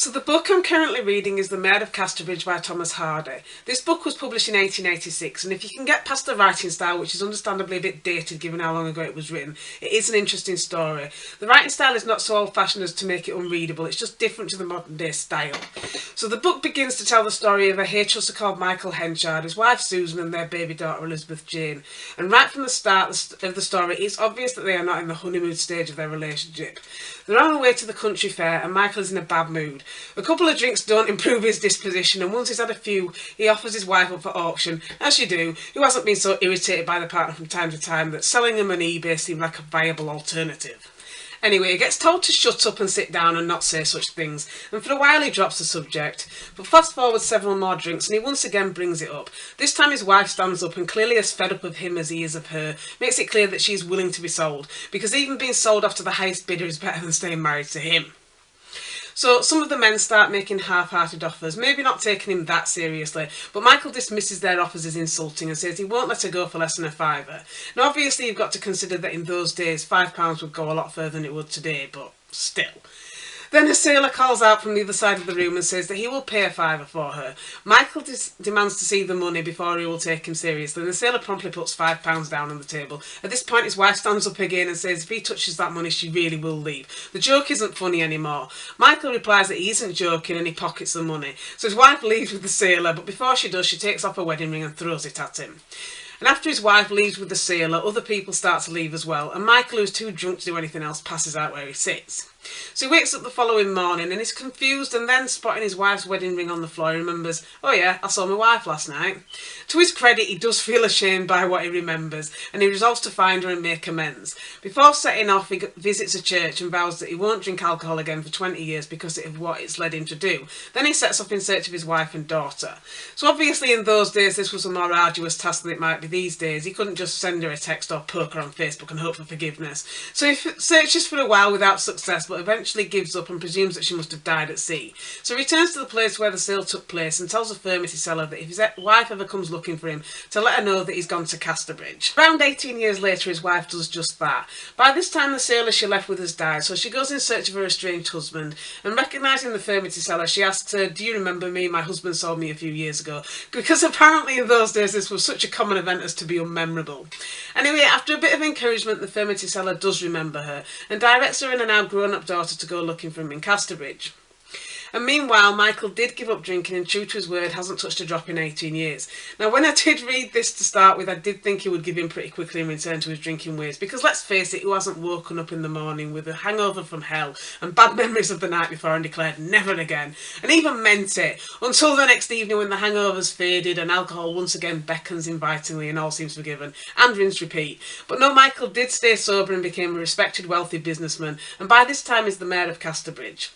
So the book I'm currently reading is The Mayor of Casterbridge by Thomas Hardy. This book was published in 1886, and if you can get past the writing style, which is understandably a bit dated given how long ago it was written, it is an interesting story. The writing style is not so old-fashioned as to make it unreadable, it's just different to the modern day style. So the book begins to tell the story of a hairdresser called Michael Henchard, his wife Susan and their baby daughter Elizabeth Jane. And right from the start of the story, it's obvious that they are not in the honeymoon stage of their relationship. They're on the way to the country fair and Michael is in a bad mood. A couple of drinks don't improve his disposition, and once he's had a few, he offers his wife up for auction, as you do, who hasn't been so irritated by the partner from time to time that selling him on eBay seemed like a viable alternative. Anyway, he gets told to shut up and sit down and not say such things, and for a while he drops the subject, but fast forward several more drinks and he once again brings it up. This time his wife stands up and, clearly as fed up of him as he is of her, makes it clear that she is willing to be sold, because even being sold off to the highest bidder is better than staying married to him. So some of the men start making half-hearted offers, maybe not taking him that seriously, but Michael dismisses their offers as insulting and says he won't let her go for less than a fiver. Now obviously you've got to consider that in those days £5 would go a lot further than it would today, but still. Then a sailor calls out from the other side of the room and says that he will pay a fiver for her. Michael demands to see the money before he will take him seriously, and the sailor promptly puts £5 down on the table. At this point his wife stands up again and says if he touches that money she really will leave. The joke isn't funny anymore. Michael replies that he isn't joking and he pockets the money. So his wife leaves with the sailor, but before she does she takes off her wedding ring and throws it at him. And after his wife leaves with the sailor, other people start to leave as well, and Michael, who's too drunk to do anything else, passes out where he sits. So he wakes up the following morning and is confused, and then spotting his wife's wedding ring on the floor, he remembers, oh yeah, I saw my wife last night. To his credit, he does feel ashamed by what he remembers, and he resolves to find her and make amends. Before setting off, he visits a church and vows that he won't drink alcohol again for 20 years because of what it's led him to do. Then he sets off in search of his wife and daughter. So obviously in those days this was a more arduous task than it might be these days. He couldn't just send her a text or poke her on Facebook and hope for forgiveness. So he searches for a while without success, but eventually gives up and presumes that she must have died at sea. So he returns to the place where the sale took place and tells the furmity seller that if his wife ever comes looking for him, to let her know that he's gone to Casterbridge. Around 18 years later his wife does just that. By this time the sailor she left with has died, so she goes in search of her estranged husband, and recognising the furmity seller she asks her, do you remember me? My husband sold me a few years ago. Because apparently in those days this was such a common event as to be unmemorable. Anyway, after a bit of encouragement the furmity seller does remember her and directs her and a now grown-up daughter to go looking for him in Casterbridge. And meanwhile, Michael did give up drinking and, true to his word, hasn't touched a drop in 18 years. Now, when I did read this to start with, I did think he would give in pretty quickly and return to his drinking ways, because let's face it, who hasn't woken up in the morning with a hangover from hell and bad memories of the night before and declared never again, and even meant it, until the next evening when the hangover's faded and alcohol once again beckons invitingly and all seems forgiven, and rinse repeat. But no, Michael did stay sober and became a respected, wealthy businessman, and by this time is the Mayor of Casterbridge.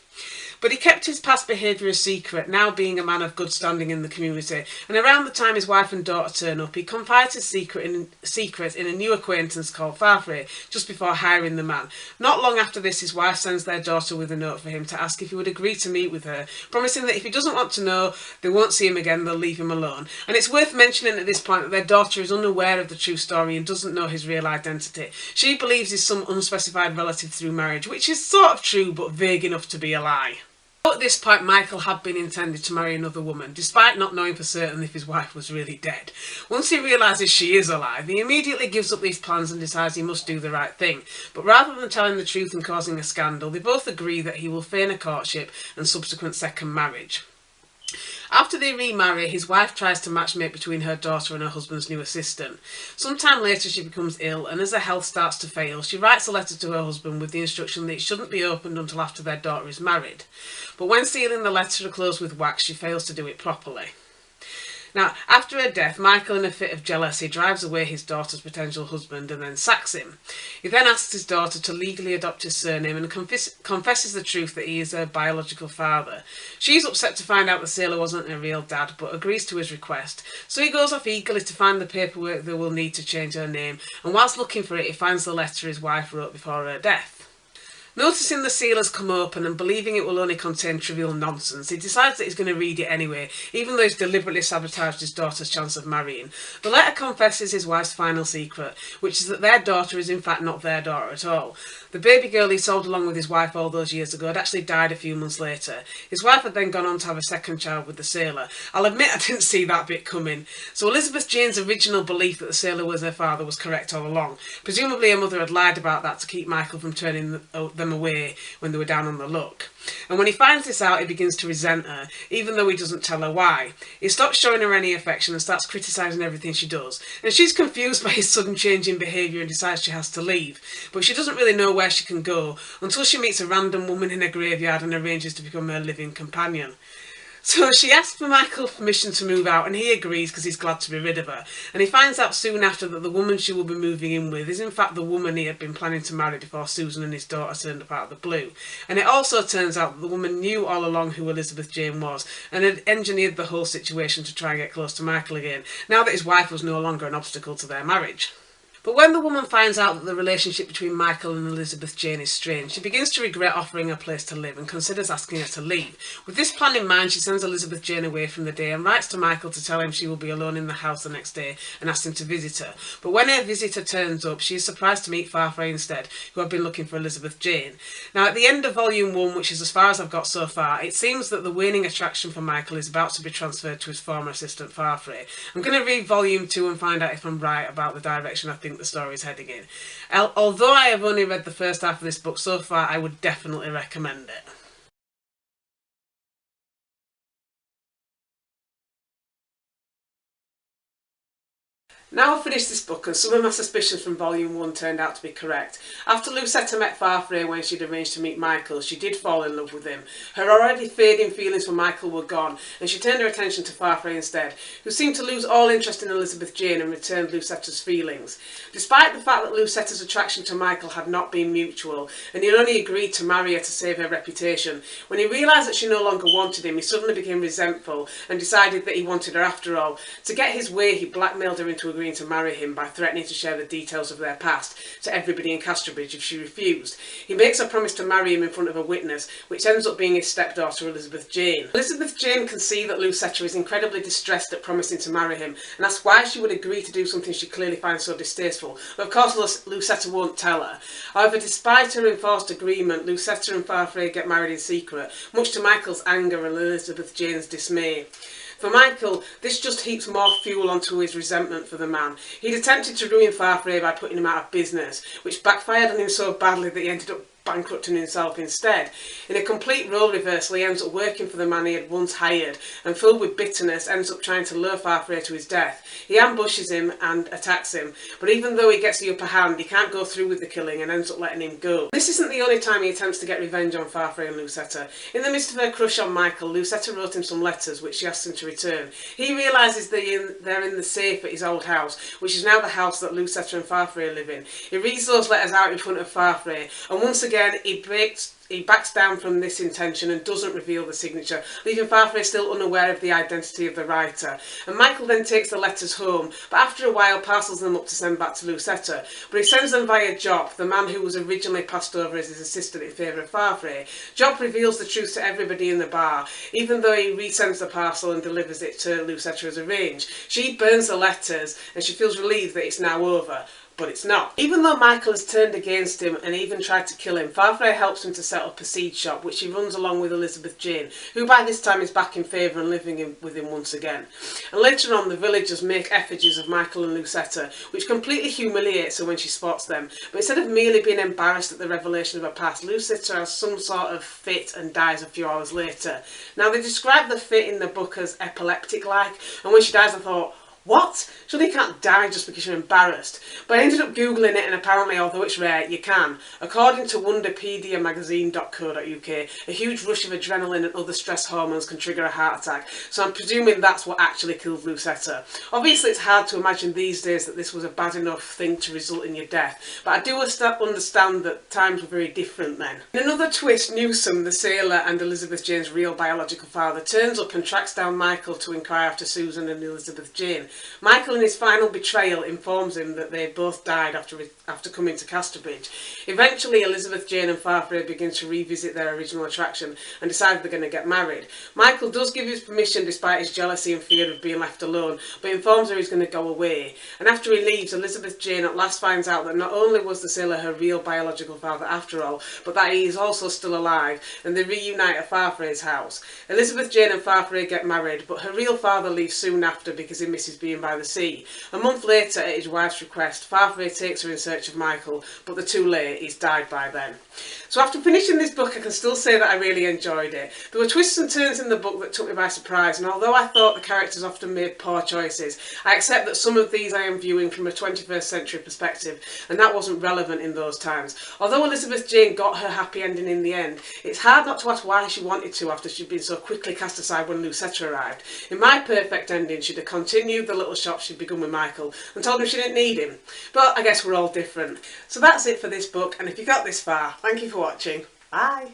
But he kept his past behaviour a secret, now being a man of good standing in the community, and around the time his wife and daughter turn up, he confides his secret in a new acquaintance called Farfrae, just before hiring the man. Not long after this, his wife sends their daughter with a note for him to ask if he would agree to meet with her, promising that if he doesn't want to know, they won't see him again, they'll leave him alone. And it's worth mentioning at this point that their daughter is unaware of the true story and doesn't know his real identity. She believes he's some unspecified relative through marriage, which is sort of true but vague enough to be a lie. At this point, Michael had been intended to marry another woman, despite not knowing for certain if his wife was really dead. Once he realises she is alive, he immediately gives up these plans and decides he must do the right thing. But rather than telling the truth and causing a scandal, they both agree that he will feign a courtship and subsequent second marriage. After they remarry, his wife tries to matchmake between her daughter and her husband's new assistant. Sometime later she becomes ill, and as her health starts to fail, she writes a letter to her husband with the instruction that it shouldn't be opened until after their daughter is married. But when sealing the letter to close with wax, she fails to do it properly. Now, after her death, Michael, in a fit of jealousy, drives away his daughter's potential husband and then sacks him. He then asks his daughter to legally adopt his surname and confesses the truth that he is her biological father. She's upset to find out the sailor wasn't her real dad, but agrees to his request. So he goes off eagerly to find the paperwork they will need to change her name, and whilst looking for it, he finds the letter his wife wrote before her death. Noticing the seal has come open and believing it will only contain trivial nonsense, he decides that he's going to read it anyway, even though he's deliberately sabotaged his daughter's chance of marrying. The letter confesses his wife's final secret, which is that their daughter is in fact not their daughter at all. The baby girl he sold along with his wife all those years ago had actually died a few months later. His wife had then gone on to have a second child with the sailor. I'll admit I didn't see that bit coming. So Elizabeth Jane's original belief that the sailor was her father was correct all along. Presumably her mother had lied about that to keep Michael from turning them away when they were down on the luck. And when he finds this out, he begins to resent her, even though he doesn't tell her why. He stops showing her any affection and starts criticising everything she does. And she's confused by his sudden change in behaviour and decides she has to leave. But she doesn't really know where she can go until she meets a random woman in a graveyard and arranges to become her living companion. So she asks for Michael's permission to move out and he agrees because he's glad to be rid of her. And he finds out soon after that the woman she will be moving in with is in fact the woman he had been planning to marry before Susan and his daughter turned up out of the blue. And it also turns out that the woman knew all along who Elizabeth Jane was and had engineered the whole situation to try and get close to Michael again, now that his wife was no longer an obstacle to their marriage. But when the woman finds out that the relationship between Michael and Elizabeth Jane is strained, she begins to regret offering her place to live and considers asking her to leave. With this plan in mind, she sends Elizabeth Jane away from the day and writes to Michael to tell him she will be alone in the house the next day and asks him to visit her. But when her visitor turns up, she is surprised to meet Farfrae instead, who had been looking for Elizabeth Jane. Now, at the end of Volume 1, which is as far as I've got so far, it seems that the waning attraction for Michael is about to be transferred to his former assistant Farfrae. I'm going to read Volume 2 and find out if I'm right about the direction I think the story is heading in. Although I have only read the first half of this book so far, I would definitely recommend it. Now I've finished this book and some of my suspicions from Volume 1 turned out to be correct. After Lucetta met Farfrae when she'd arranged to meet Michael, she did fall in love with him. Her already fading feelings for Michael were gone and she turned her attention to Farfrae instead, who seemed to lose all interest in Elizabeth Jane and returned Lucetta's feelings. Despite the fact that Lucetta's attraction to Michael had not been mutual and he only agreed to marry her to save her reputation, when he realised that she no longer wanted him, he suddenly became resentful and decided that he wanted her after all. To get his way, he blackmailed her into agreeing to marry him by threatening to share the details of their past to everybody in Casterbridge if she refused. He makes her promise to marry him in front of a witness, which ends up being his stepdaughter Elizabeth Jane. Elizabeth Jane can see that Lucetta is incredibly distressed at promising to marry him and asks why she would agree to do something she clearly finds so distasteful, but of course Lucetta won't tell her. However, despite her enforced agreement, Lucetta and Farfrae get married in secret, much to Michael's anger and Elizabeth Jane's dismay. For Michael, this just heaps more fuel onto his resentment for the man. He'd attempted to ruin Farfrae by putting him out of business, which backfired on him so badly that he ended up bankrupting himself instead. In a complete role reversal, he ends up working for the man he had once hired and, filled with bitterness, ends up trying to lure Farfrae to his death. He ambushes him and attacks him, but even though he gets the upper hand, he can't go through with the killing and ends up letting him go. This isn't the only time he attempts to get revenge on Farfrae and Lucetta. In the midst of her crush on Michael, Lucetta wrote him some letters which she asks him to return. He realises they're in the safe at his old house, which is now the house that Lucetta and Farfrae live in. He reads those letters out in front of Farfrae, and once again he backs down from this intention and doesn't reveal the signature, leaving Farfrae still unaware of the identity of the writer. And Michael then takes the letters home, but after a while parcels them up to send back to Lucetta. But he sends them via Job, the man who was originally passed over as his assistant in favour of Farfrae. Job reveals the truth to everybody in the bar, even though he resends the parcel and delivers it to Lucetta as arranged. She burns the letters and she feels relieved that it's now over. But it's not. Even though Michael has turned against him and even tried to kill him, Farfrae helps him to set up a seed shop, which he runs along with Elizabeth Jane, who by this time is back in favour and living with him once again. And later on, the villagers make effigies of Michael and Lucetta, which completely humiliates her when she spots them. But instead of merely being embarrassed at the revelation of her past, Lucetta has some sort of fit and dies a few hours later. Now, they describe the fit in the book as epileptic-like, and when she dies I thought, what? Surely you can't die just because you're embarrassed. But I ended up googling it and apparently, although it's rare, you can. According to wondepediamagazine.co.uk, a huge rush of adrenaline and other stress hormones can trigger a heart attack, so I'm presuming that's what actually killed Lucetta. Obviously it's hard to imagine these days that this was a bad enough thing to result in your death, but I do understand that times were very different then. In another twist, Newsom, the sailor and Elizabeth Jane's real biological father, turns up and tracks down Michael to inquire after Susan and Elizabeth Jane. Michael, in his final betrayal, informs him that they both died after coming to Casterbridge. Eventually, Elizabeth, Jane and Farfrae begin to revisit their original attraction and decide they're going to get married. Michael does give his permission despite his jealousy and fear of being left alone, but informs her he's going to go away. And after he leaves, Elizabeth Jane at last finds out that not only was the sailor her real biological father after all, but that he is also still alive, and they reunite at Farfrae's house. Elizabeth Jane and Farfrae get married, but her real father leaves soon after because he misses being by the sea. A month later, at his wife's request, Farfrae takes her in search of Michael, but they're too late, he's died by then. So after finishing this book, I can still say that I really enjoyed it. There were twists and turns in the book that took me by surprise, and although I thought the characters often made poor choices, I accept that some of these I am viewing from a 21st century perspective, and that wasn't relevant in those times. Although Elizabeth Jane got her happy ending in the end, it's hard not to ask why she wanted to after she'd been so quickly cast aside when Lucetta arrived. In my perfect ending, she'd have continued the little shop she'd begun with Michael and told him she didn't need him. But I guess we're all different. So that's it for this book, and if you got this far, thank you for watching. Bye!